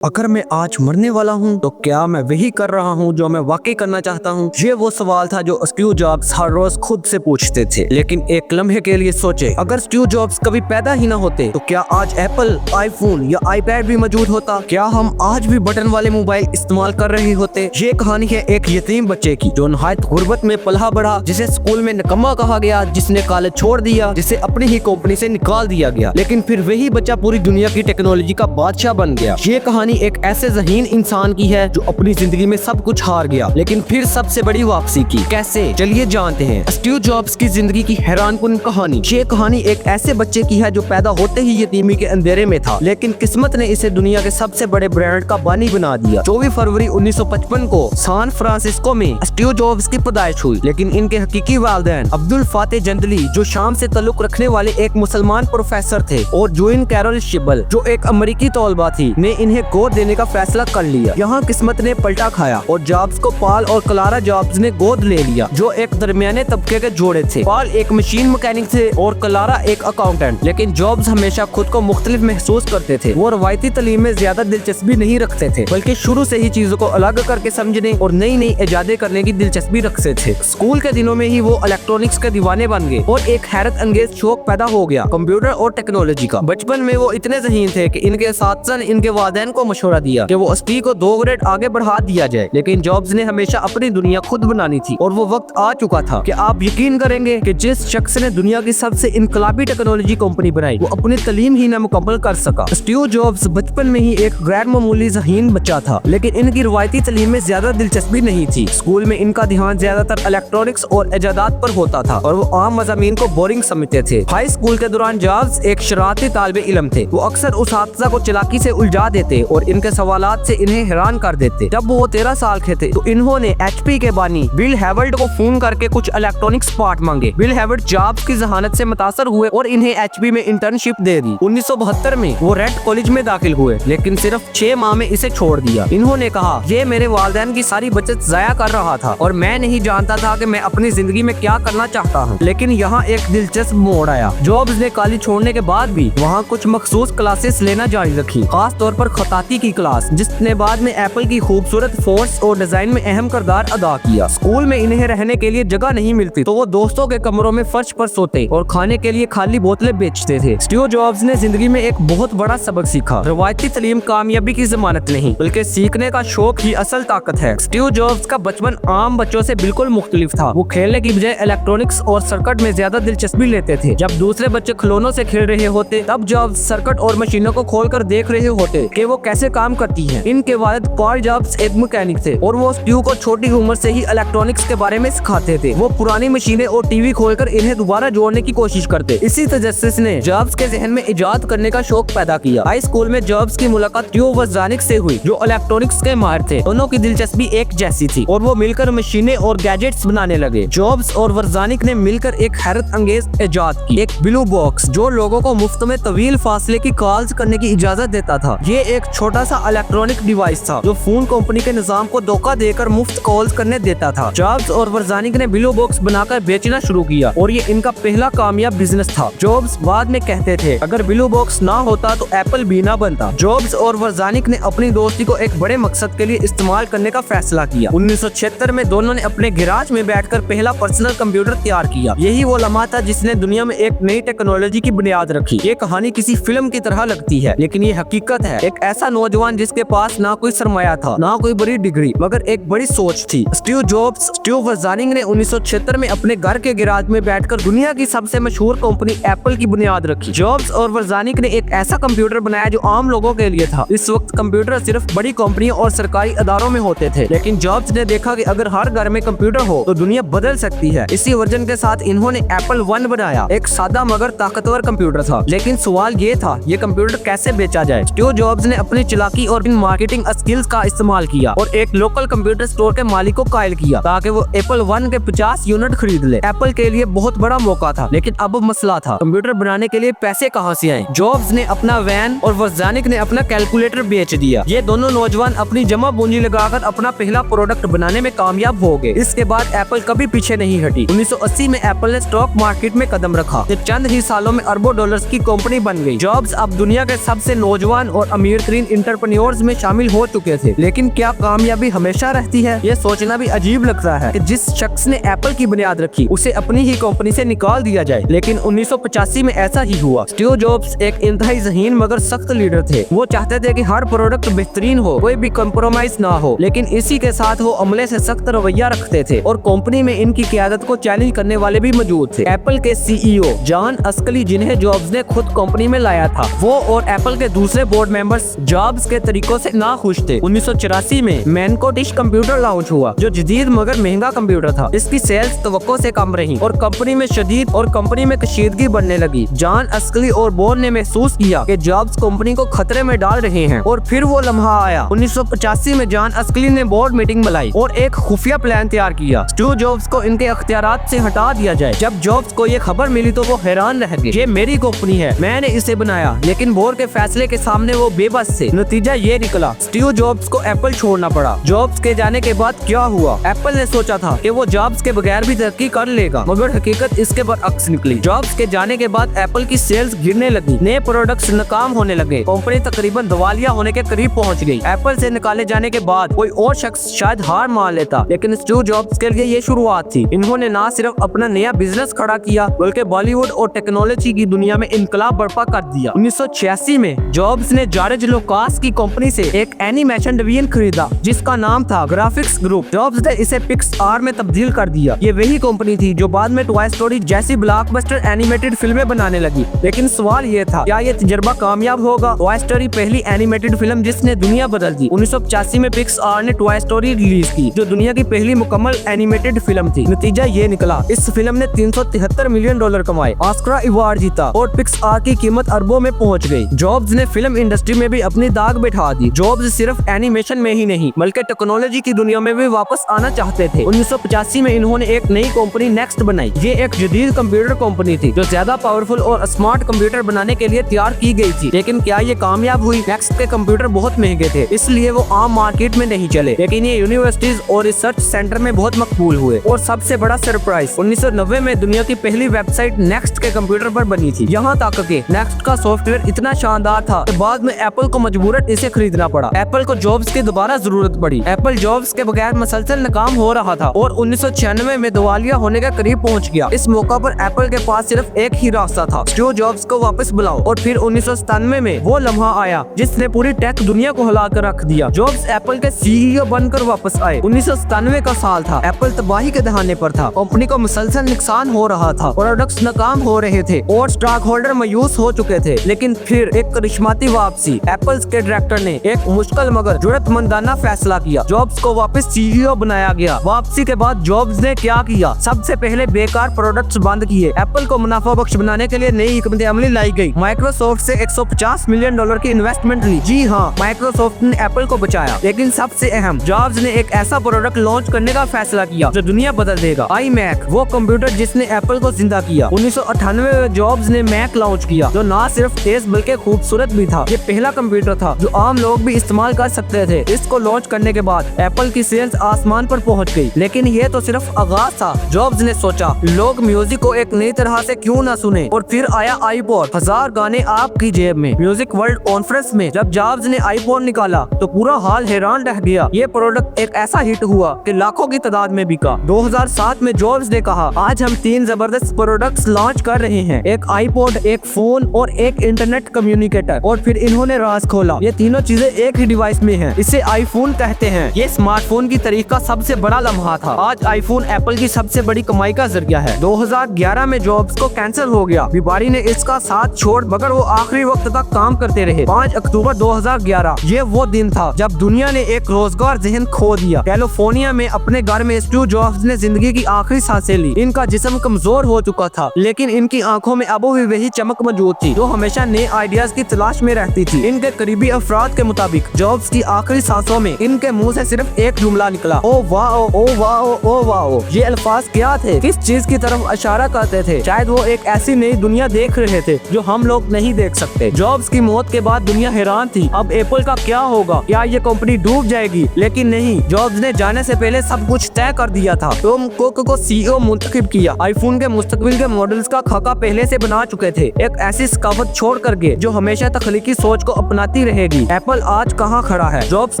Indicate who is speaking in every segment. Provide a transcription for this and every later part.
Speaker 1: अगर मैं आज मरने वाला हूँ तो क्या मैं वही कर रहा हूँ जो मैं वाकई करना चाहता हूँ? ये वो सवाल था जो स्टीव जॉब्स हर रोज खुद से पूछते थे। लेकिन एक लम्हे के लिए सोचे, अगर स्टीव जॉब्स कभी पैदा ही ना होते तो क्या आज एप्पल, आईफोन या आईपैड भी मौजूद होता? क्या हम आज भी बटन वाले मोबाइल इस्तेमाल कर रहे होते? ये कहानी है एक यतीम बच्चे की जो नहायत गुर्बत में पला बढ़ा, जिसे स्कूल में निकम्मा कहा गया, जिसने कॉलेज छोड़ दिया, जिसे अपनी ही कंपनी से निकाल दिया गया, लेकिन फिर वही बच्चा पूरी दुनिया की टेक्नोलॉजी का बादशाह बन गया। ये कहानी एक ऐसे ज़हीन इंसान की है जो अपनी जिंदगी में सब कुछ हार गया लेकिन फिर सबसे बड़ी वापसी की। कैसे? चलिए जानते हैं स्टीव जॉब्स की जिंदगी की हैरानकुन कहानी। ये कहानी एक ऐसे बच्चे की है जो पैदा होते ही यतीमी के अंधेरे में था, लेकिन किस्मत ने इसे दुनिया के सबसे बड़े ब्रांड का बानी बना दिया। 24 फरवरी 1955 को सैन फ्रांसिस्को में स्टीव जॉब्स की पैदाइश हुई, लेकिन इनके हकीकी वालिदैन अब्दुल फाते जंदली, जो शाम से ताल्लुक रखने वाले एक मुसलमान प्रोफेसर थे, और जोइन कैरोल शिबल, जो एक अमेरिकी तौलबा थी, ने इन्हें गोद देने का फैसला कर लिया। यहाँ किस्मत ने पलटा खाया और जॉब्स को पॉल और क्लारा जॉब्स ने गोद ले लिया, जो एक दरमियाने तबके के जोड़े थे। पॉल एक मशीन मैकेनिक थे और क्लारा एक अकाउंटेंट, लेकिन जॉब्स हमेशा खुद को मुख्तलिफ महसूस करते थे। वो रवायती तालीम में ज्यादा दिलचस्पी नहीं रखते थे, बल्कि शुरू से ही चीजों को अलग करके समझने और नई नई इजादें करने की दिलचस्पी रखते थे। स्कूल के दिनों में ही वो इलेक्ट्रॉनिक्स के दीवाने बन गए और एक हैरत अंगेज शौक पैदा हो गया कंप्यूटर और टेक्नोलॉजी का। बचपन में वो इतने ज़हीन थे कि इनके असातिज़ा ने इनके वालिदैन को मशवरा दिया कि वो स्टीव को 2 ग्रेड आगे बढ़ा दिया जाए, लेकिन जॉब्स ने हमेशा अपनी दुनिया खुद बनानी थी और वो वक्त आ चुका था कि आप यकीन करेंगे कि जिस शख्स ने दुनिया की सबसे इनकलाबी टेक्नोलॉजी कंपनी बनाई, वो अपनी तालीम ही न मुकम्मल कर सका। स्टीव जॉब्स बचपन में ही एक गैर मामूली ज़हीन बच्चा था, लेकिन इनकी रवायती तालीम में ज्यादा दिलचस्पी नहीं थी। स्कूल में इनका ध्यान ज्यादातर इलेक्ट्रॉनिक्स और इजादात पर होता था और वो आम मज़ामीन को बोरिंग समझते थे। हाई स्कूल के दौरान जॉब्स एक शरारती तालिबे इल्म थे। वो अक्सर उस्ताद को चालाकी से उलझा देते और इनके सवालात से इन्हें हैरान कर देते। जब वो 13 साल के थे तो इन्होंने एचपी के बानी बिल हेवर्ड को फोन करके कुछ इलेक्ट्रॉनिक्स पार्ट मांगे। बिल हेवर्ड जॉब्स की जहानत से मुतासर हुए और इन्हें एचपी में इंटर्नशिप दे दी। 1972 में वो रेड कॉलेज में दाखिल हुए, लेकिन सिर्फ 6 माह में इसे छोड़ दिया। इन्होंने कहा, ये मेरे वालिदैन की सारी बचत जाया कर रहा था और मैं नहीं जानता था कि मैं अपनी जिंदगी में क्या करना चाहता हूँ। लेकिन यहाँ एक दिलचस्प मोड़ आया। जॉब्स ने कॉलेज छोड़ने के बाद भी वहाँ कुछ मखसूस क्लासेस लेना जारी रखी, खास तौर पर खताती की क्लास, जिसने बाद में एप्पल की खूबसूरत फोर्स और डिजाइन में अहम किरदार अदा किया। स्कूल में इन्हें रहने के लिए जगह नहीं मिलती तो वो दोस्तों के कमरों में फर्श पर सोते और खाने के लिए खाली बोतलें बेचते थे। स्टीव जॉब्स ने जिंदगी में एक बहुत बड़ा सबक सीखा। रवायती तालीम कामयाबी की जमानत नहीं, बल्कि सीखने का शौक ही असल ताकत है। स्टीव जॉब्स का बचपन आम बच्चों से बिल्कुल मुख्तलिफ था। वो खेलने की बजाय इलेक्ट्रॉनिक्स और सर्किट में ज्यादा दिलचस्पी लेते थे। जब दूसरे बच्चे खिलौनों से खेल रहे होते, तब जॉब्स सर्किट और मशीनों को खोलकर देख रहे होते कि वो कैसे काम करती हैं। इनके वालिद पॉल जॉब्स एक मैकेनिक थे और वो स्टीव को छोटी उम्र से ही इलेक्ट्रॉनिक्स के बारे में सिखाते थे। वो पुरानी मशीनें और टीवी खोलकर इन्हें दोबारा जोड़ने की कोशिश करते। इसी तजस्सुस ने जॉब्स के जहन में इजाद करने का शौक पैदा किया। हाई स्कूल में जॉब्स की मुलाकात टियो वज़ानिक से हुई, जो इलेक्ट्रॉनिक्स के माहिर थे। दोनों की दिलचस्पी एक जैसी थी और वो मिलकर मशीनें और गैजेट्स बनाने लगे। जॉब्स और वर्जानिक ने मिलकर एक हैरत अंगेज इजाद की, एक ब्लू बॉक्स, जो लोगों को मुफ्त में तवील फासले की कॉल्स करने की इजाजत देता था। ये एक छोटा सा इलेक्ट्रॉनिक डिवाइस था जो फोन कंपनी के निजाम को धोखा देकर मुफ्त कॉल्स करने देता था। जॉब्स और वर्जानिक ने ब्लू बॉक्स बनाकर बेचना शुरू किया और ये इनका पहला कामयाब बिजनेस था। जॉब्स बाद में कहते थे, अगर ब्लू बॉक्स ना होता तो एप्पल भी ना बनता। जॉब्स और वर्जानिक ने अपनी दोस्ती को एक बड़े मकसद के लिए इस्तेमाल करने का फैसला किया। 1976 में दोनों ने अपने गैराज में बैठकर पहला पर्सनल कंप्यूटर तैयार किया। यही वो लम्हा था जिसने दुनिया में एक नई टेक्नोलॉजी की बुनियाद रखी। ये कहानी किसी फिल्म की तरह लगती है, लेकिन ये हकीकत है। एक ऐसा नौजवान जिसके पास ना कोई सरमाया था, ना कोई बड़ी डिग्री, मगर एक बड़ी सोच थी। स्टीव जॉब्स, स्टीव वर्जानिक ने 1976 में अपने घर के गैराज में बैठकर दुनिया की सबसे मशहूर कंपनी एप्पल की बुनियाद रखी। जॉब्स और वर्जानिक ने एक ऐसा कंप्यूटर बनाया जो आम लोगों के लिए था। इस वक्त कंप्यूटर सिर्फ बड़ी कंपनियों और सरकारी अदारों में होते थे, लेकिन जॉब्स ने देखा कि अगर हर घर में कंप्यूटर हो तो दुनिया बदल सकती है। इसी वर्जन के साथ इन्होंने एप्पल 1 बनाया। एक सादा मगर ताकतवर कंप्यूटर था, लेकिन सवाल ये था, ये कंप्यूटर कैसे बेचा जाए। स्टीव जॉब्स ने अपनी चालाकी और मार्केटिंग स्किल्स का इस्तेमाल किया और एक लोकल कंप्यूटर स्टोर के मालिक को कायल किया ताकि वो एप्पल 1 के 50 यूनिट खरीद ले। एप्पल के लिए बहुत बड़ा मौका था, लेकिन अब मसला था, कंप्यूटर बनाने के लिए पैसे कहां से आए। जॉब्स ने अपना वैन और वर्जानिक ने अपना कैलकुलेटर बेच दिया। ये दोनों नौजवान अपनी जमा पूंजी लगाकर अपना पहला प्रोडक्ट बनाने में कामयाब हो गए। इसके बाद एप्पल कभी पीछे नहीं हटी। 1980 में एप्पल ने स्टॉक मार्केट में कदम रखा। चंद ही सालों में अरबों डॉलर्स की कंपनी बन गई। जॉब्स अब दुनिया के सबसे नौजवान और अमीर तरीन इंटरप्रेन्योर्स में शामिल हो चुके थे। लेकिन क्या कामयाबी हमेशा रहती है? ये सोचना भी अजीब लगता है कि जिस शख्स ने एप्पल की बुनियाद रखी उसे अपनी ही कंपनी से निकाल दिया जाए। लेकिन 1985 में ऐसा ही हुआ। स्टीव जॉब्स एक इंतहाई ज़हीन मगर सख्त लीडर थे। वो चाहते थे कि हर प्रोडक्ट बेहतरीन हो, कोई भी कॉम्प्रोमाइज ना हो, लेकिन इसी के साथ वो अमले से सख्त रवैया रखते थे और कंपनी में इनकी क़यादत को चैलेंज करने वाले भी मौजूद थे। एप्पल के CEO जॉन अस्कली, जिन्हें जॉब्स ने खुद कंपनी में लाया था, वो और एप्पल के दूसरे बोर्ड मेंबर्स जॉब्स के तरीकों से ना खुश थे। 1984 में मैनकोटिश कंप्यूटर लॉन्च हुआ, जो जदीद मगर महंगा कंप्यूटर था। इसकी सेल्स तवक्को से कम रही और कंपनी में कशीदगी बढ़ने लगी। जॉन अस्कली और बोर्ड ने महसूस किया कि जॉब्स कंपनी को खतरे में डाल रहे हैं और फिर वो लम्हा आया। 1985 में जॉन अस्कली ने बोर्ड मीटिंग बुलाई और एक खुफिया प्लान तैयार किया। स्टीव जॉब्स को इनके अख्तियारात से हटा दिया जाए। जब जॉब्स को ये खबर मिली तो वो हैरान रह गए। ये मेरी कंपनी है, मैंने इसे बनाया। लेकिन बोर्ड के फैसले के सामने वो बेबस थे। नतीजा ये निकला, स्टीव जॉब्स को एप्पल छोड़ना पड़ा। जॉब्स के जाने के बाद क्या हुआ? एप्पल ने सोचा था कि वो जॉब्स के बगैर भी तरक्की कर लेगा, मगर हकीकत इसके बरअक्स निकली। जॉब्स के जाने के बाद एप्पल की सेल्स गिरने लगी, नए प्रोडक्ट्स नाकाम होने लगे, कंपनी तकरीबन दिवालिया होने के करीब पहुंच गई। एप्पल से निकाले जाने के बाद कोई और शख्स शायद हार मान लेता, लेकिन स्टीव जॉब्स के लिए ये शुरुआत थी। इन्होंने न सिर्फ अपना नया बिजनेस खड़ा किया, बल्कि बॉलीवुड और टेक्नोलॉजी की दुनिया में इनकलाब बर्पा कर दिया। 1986 में जॉब्स ने जॉर्ज लुकास की कंपनी से एक एनिमेशन डिवीजन खरीदा, जिसका नाम था ग्राफिक्स ग्रुप। जॉब्स ने इसे पिक्सआर में तब्दील कर दिया। ये वही कंपनी थी जो बाद में टॉय स्टोरी जैसी ब्लॉकबस्टर एनिमेटेड फिल्में बनाने लगी। लेकिन सवाल ये था, क्या ये तजर्बा कामयाब होगा? टॉय स्टोरी पहली एनिमेटेड फिल्म जिसने दुनिया बदल दी। 1985 में पिक्सआर ने टॉय स्टोरी रिलीज की, जो दुनिया की पहली मुकम्मल एनिमेटेड फिल्म थी। नतीजा ये निकला, इस फिल्म ने $373 मिलियन कमाए, ऑस्कर अवार्ड जीता और पिक्सआर की कीमत अरबों में पहुंच गई। जॉब्स ने फिल्म इंडस्ट्री में भी अपनी दाग बिठा दी। जॉब्स सिर्फ एनिमेशन में ही नहीं, बल्कि टेक्नोलॉजी की दुनिया में भी वापस आना चाहते थे। 1985 में इन्होंने एक नई कंपनी नेक्स्ट बनाई। ये एक जदीद कंप्यूटर कंपनी थी जो ज्यादा पावरफुल और स्मार्ट कंप्यूटर बनाने के लिए तैयार की गई थी। लेकिन क्या ये कामयाब हुई? नेक्स्ट के कंप्यूटर बहुत महंगे थे, इसलिए वो आम मार्केट में नहीं चले, लेकिन ये यूनिवर्सिटीज और रिसर्च सेंटर में बहुत मकबूल हुए। और सबसे बड़ा सरप्राइज, 1990 में दुनिया की पहली वेबसाइट नेक्स्ट के कंप्यूटर पर बनी थी। यहाँ तक कि नेक्स्ट का सॉफ्टवेयर इतना शानदार था कि बाद में एप्पल को मजबूरन इसे खरीदना पड़ा। एप्पल को जॉब्स की दोबारा जरूरत पड़ी। एप्पल जॉब्स के बगैर मसलसल नाकाम हो रहा था और 1996 में दिवालिया होने के करीब पहुंच गया। इस मौका पर एप्पल के पास सिर्फ एक ही रास्ता था, स्टीव जॉब्स को वापस बुलाओ। और फिर 1997 में वो लम्हा आया जिसने पूरी टेक दुनिया को हिला कर रख दिया। जॉब्स एप्पल के CEO बनकर वापस आए। 1997 का साल था। एप्पल तबाही के दहाने पर था। कंपनी को मुसलसल नुकसान हो रहा था, प्रोडक्ट्स नाकाम हो रहे थे और स्टॉक होल्डर मायूस हो चुके थे। लेकिन फिर एक करिश्माती वापसी। एप्पल के डायरेक्टर ने एक मुश्किल मगर जुर्रतमंदाना फैसला किया। जॉब्स को वापस CEO बनाया गया। वापसी के बाद जॉब्स ने क्या किया? सबसे पहले बेकार प्रोडक्ट्स बंद किए। एप्पल को मुनाफा बख्श बनाने के लिए नई हिकमत अमली लाई गई। माइक्रोसॉफ्ट से $150 मिलियन की इन्वेस्टमेंट ली। जी हाँ, माइक्रोसॉफ्ट ने एप्पल को बचाया। लेकिन सबसे अहम, जॉब्स ने एक ऐसा प्रोडक्ट लॉन्च करने का फैसला किया जो दुनिया बदल देगा। iMac, वो कंप्यूटर जिसने एप्पल को जिंदा किया। 1998 में जॉब्स ने मैक लॉन्च किया, जो न सिर्फ तेज बल्कि खूबसूरत भी था। ये पहला कंप्यूटर था जो आम लोग भी इस्तेमाल कर सकते थे। इसको लॉन्च करने के बाद एप्पल की सेल्स आसमान पर पहुंच गई। लेकिन ये तो सिर्फ आगाज था। जॉब्स ने सोचा, लोग म्यूजिक को एक नई तरह से क्यों ना सुने। और फिर आया iPod, 1000 गाने आपकी जेब में। म्यूजिक वर्ल्ड कॉन्फ्रेंस में जब जॉब्स ने iPod निकाला तो पूरा हाल हैरान रह गया। ये प्रोडक्ट एक ऐसा हिट हुआ कि लाखों की तादाद में बिका। 2007 में जॉब्स ने कहा, आज हम 3 जबरदस्त प्रोडक्ट्स लॉन्च कर रहे हैं, एक iPod, एक फोन और एक इंटरनेट कम्युनिकेटर। और फिर इन्होंने राज खोला, ये तीनों चीजें एक ही डिवाइस में हैं। इसे आईफोन कहते हैं। ये स्मार्टफोन की तारीख का सबसे बड़ा लम्हा था। आज आईफोन एप्पल की सबसे बड़ी कमाई का जरिया है। 2011 में जॉब्स को कैंसर हो गया। बीमारी ने इसका साथ छोड़, मगर वो आखिरी वक्त तक काम करते रहे। 5 अक्टूबर 2011 ये वो दिन था जब दुनिया ने एक रोजगार जहन खो दिया। कैलिफोर्निया में अपने घर में स्टीव जॉब्स ने जिंदगी की आखिरी सांसें ली। इनका जिस्म कमजोर हो चुका था, लेकिन इनकी आंखों में अब भी वही चमक मौजूद थी जो हमेशा नए आइडियाज की तलाश में रहती थी। इनके करीबी अफराद के मुताबिक जॉब्स की आखिरी सांसों में इनके मुंह से सिर्फ एक जुमला निकला, ओ वाह, ओ वाह, ओ वाह। ये अल्फाज क्या थे? किस चीज की तरफ इशारा करते थे? शायद वो एक ऐसी नई दुनिया देख रहे थे जो हम लोग नहीं देख सकते। जॉब्स की मौत के बाद दुनिया हैरान थी। अब एप्पल का क्या होगा? क्या ये कंपनी डूब जाएगी? लेकिन नहीं, जॉब्स ने जाने से पहले सब कुछ तय कर दिया था। टॉम कुक को CEO मुंतखब किया। आईफोन के मुस्तकबिल के मॉडल्स का खाका पहले से बना चुके थे। एक ऐसी सकाफत छोड़ करके जो हमेशा तख्लीकी सोच को अपनाती बढ़ती रहेगी। एप्पल आज कहाँ खड़ा है? जॉब्स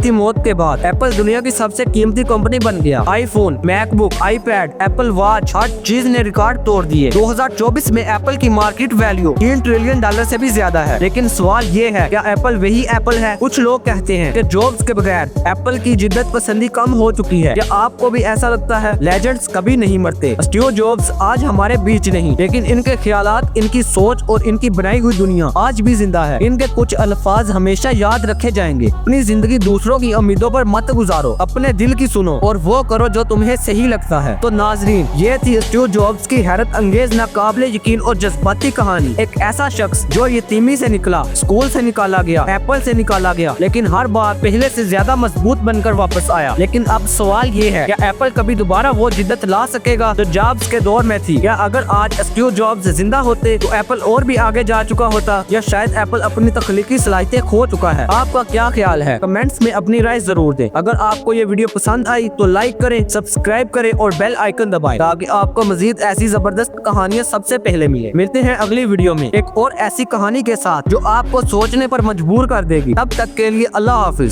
Speaker 1: की मौत के बाद एप्पल दुनिया की सबसे कीमती कंपनी बन गया। IPhone, MacBook, iPad, Apple watch, हर चीज ने रिकॉर्ड तोड़ दिए। 2024 में एप्पल की मार्केट वैल्यू $3 ट्रिलियन से भी ज्यादा है। लेकिन सवाल ये है, क्या एप्पल वही एप्पल है? कुछ लोग कहते हैं कि जॉब्स के बगैर एप्पल की जिद्दत पसंदी कम हो चुकी है। क्या आपको भी ऐसा लगता है? लेजेंड्स कभी नहीं मरते। स्टीव जॉब्स आज हमारे बीच नहीं, लेकिन इनके ख्यालात, इनकी सोच और इनकी बनाई हुई दुनिया आज भी जिंदा है। इनके कुछ अल्फाज हमेशा याद रखे जाएंगे। अपनी जिंदगी दूसरों की उम्मीदों पर मत गुजारो, अपने दिल की सुनो और वो करो जो तुम्हें सही लगता है। तो नाजरीन, ये थी स्टीव जॉब्स की हैरत अंगेज, नाकाबिले यकीन और जज्बाती कहानी। एक ऐसा शख्स जो यतीमी से निकला, स्कूल से निकाला गया, एप्पल से निकाला गया, लेकिन हर बार पहले से ज्यादा मजबूत बनकर वापस आया। लेकिन अब सवाल ये है, क्या एप्पल कभी दोबारा वो जिद्दत ला सकेगा जो जॉब्स के दौर में थी? या अगर आज स्टीव जॉब्स जिंदा होते तो एप्पल और भी आगे जा चुका होता, या शायद एप्पल अपनी तख्लीकी सलाहियतें खो चुका है? आपका क्या ख्याल है? कमेंट्स में अपनी राय जरूर दें। अगर आपको ये वीडियो पसंद आई तो लाइक करें, सब्सक्राइब करें और बेल आइकन दबाएं ताकि आपको मजीद ऐसी जबरदस्त कहानियाँ सबसे पहले मिले। मिलते हैं अगली वीडियो में एक और ऐसी कहानी के साथ जो आपको सोचने पर मजबूर कर देगी। तब तक के लिए अल्लाह हाफिज।